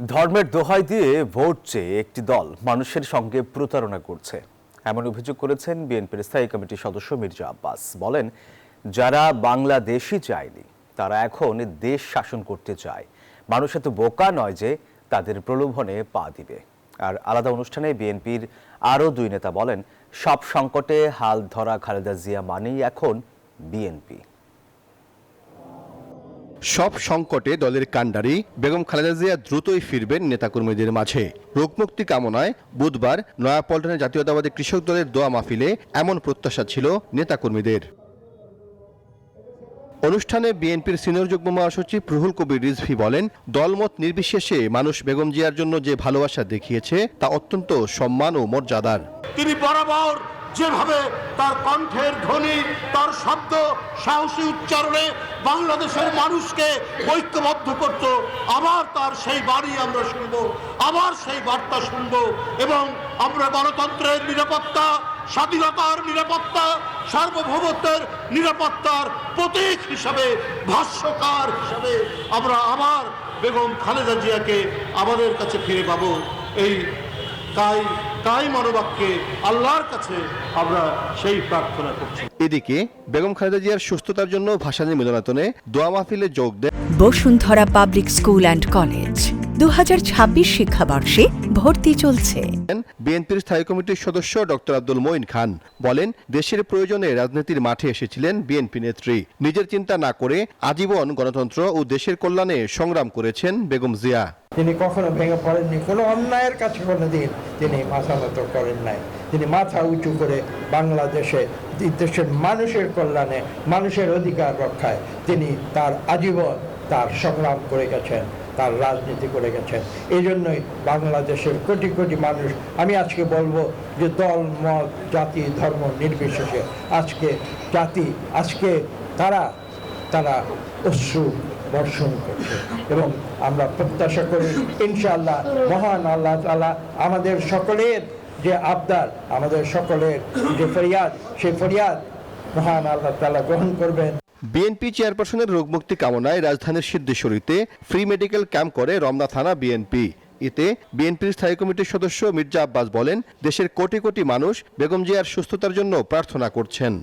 ধর্মের দোহাই দিয়ে ভোট চেয়ে একটি দল মানুষের সঙ্গে প্রতারণা করছে, এমন অভিযোগ করেছেন বিএনপির স্থায়ী কমিটির সদস্য মির্জা আব্বাস। বলেন, যারা বাংলাদেশই চায়নি তারা এখন দেশ শাসন করতে চায়। মানুষ এত বোকা নয় যে তাদের প্রলোভনে পা দিবে। আর আলাদা অনুষ্ঠানে বিএনপির আরও দুই নেতা বলেন, সব সংকটে হাল ধরা খালেদা জিয়া মানেই এখন বিএনপি। সব সংকটে দলের কাণ্ডারি বেগম খালেদা জিয়া দ্রুতই ফিরবেন নেতাকর্মীদের মাঝে। রোগমুক্তি কামনায় বুধবার নয়াপল্টনে জাতীয়তাবাদী কৃষক দলের দোয়া মাহফিলে এমন প্রত্যাশা ছিল নেতাকর্মীদের। অনুষ্ঠানে বিএনপির সিনিয়র যুগ্ম মহাসচিব রুহুল কবির রিজভী বলেন, দলমত নির্বিশেষে মানুষ বেগম জিয়ার জন্য যে ভালোবাসা দেখিয়েছে তা অত্যন্ত সম্মান ও মর্যাদার। তিনি বরাবর যেভাবে তার কণ্ঠের ধ্বনি, তার শব্দ, সাহসী উচ্চারণে বাংলাদেশের মানুষকে ঐক্যবদ্ধ করত, আবার তার সেই বাণী আমরা শুনব, আবার সেই বার্তা শুনব এবং আমরা গণতন্ত্রের নিরাপত্তা, স্বাধীনতার নিরাপত্তা, সার্বভৌমত্বের নিরাপত্তার প্রতীক হিসাবে, ভাষ্যকার হিসাবে আমরা আবার বেগম খালেদা জিয়াকে আমাদের কাছে ফিরে পাবো। এই তাই মনোবাক্যে আল্লাহর কাছে আমরা সেই প্রার্থনা করছি। এদিকে বেগম খালেদা জিয়ার সুস্থতার জন্য ভাসানী মিলনায়তনে দোয়া মাহফিলে যোগ দেন Bashundhara public school and college. 2026 শিক্ষাবর্ষে ভর্তি চলছে। বিএনপির স্থায়ী কমিটির সদস্য ডক্টর আব্দুল মঈন খান বলেন, দেশের প্রয়োজনে রাজনীতির মাঠে এসেছিলেন বিএনপি নেত্রী। নিজের চিন্তা না করে আজীবন গণতন্ত্র ও দেশের কল্যাণে সংগ্রাম করেছেন বেগম জিয়া। তিনি কখনো ভেঙে পড়েননি, কোনো অন্যায়ের কাছে কোনোদিন তিনি মাথা নত করেন নাই। তিনি মাথা উঁচু করে বাংলাদেশে দেশের মানুষের কল্যাণে, মানুষের অধিকার রক্ষায় তিনি তার আজীবন তার সংগ্রাম করে গেছেন, তার রাজনীতি করে গেছেন। এই জন্যই বাংলাদেশের কোটি কোটি মানুষ, আমি আজকে বলবো যে দল, মত, জাতি, ধর্ম নির্বিশেষে আজকে তারা অশ্রু বর্ষণ করছে এবং আমরা প্রত্যাশা করি ইনশাআল্লাহ মহান আল্লাহ তাআলা আমাদের সকলের যে আবদার, আমাদের সকলের যে ফরিয়াদ, সেই ফরিয়াদ মহান আল্লাহ তাআলা গ্রহণ করবেন। বিএনপি চেয়ারপারসনের রোগমুক্তি কামনায় রাজধানীর সিদ্ধেশ্বরীতে ফ্রি মেডিকেল ক্যাম্প করে রমনা থানা বিএনপি। এতে বিএনপির স্থায়ী কমিটির সদস্য মির্জা আব্বাস বলেন, দেশের কোটি কোটি মানুষ বেগম জিয়ার সুস্থতার জন্য প্রার্থনা করছেন।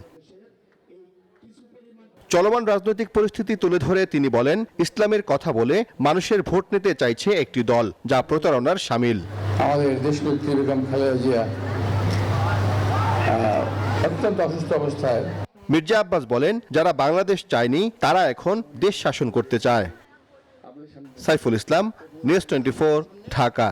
চলমান রাজনৈতিক পরিস্থিতি তুলে ধরে তিনি বলেন, ইসলামের কথা বলে মানুষের ভোট নিতে চাইছে একটি দল, যা প্রতারণার শামিল। আমাদের দেশনেত্রী বেগম খালেদা জিয়া অত্যন্ত অসুস্থ অবস্থায়। মির্জা আব্বাস বলেন, যারা বাংলাদেশ চায়নি তারা এখন দেশ শাসন করতে চায়। সাইফুল ইসলাম, নিউজ 24, ঢাকা।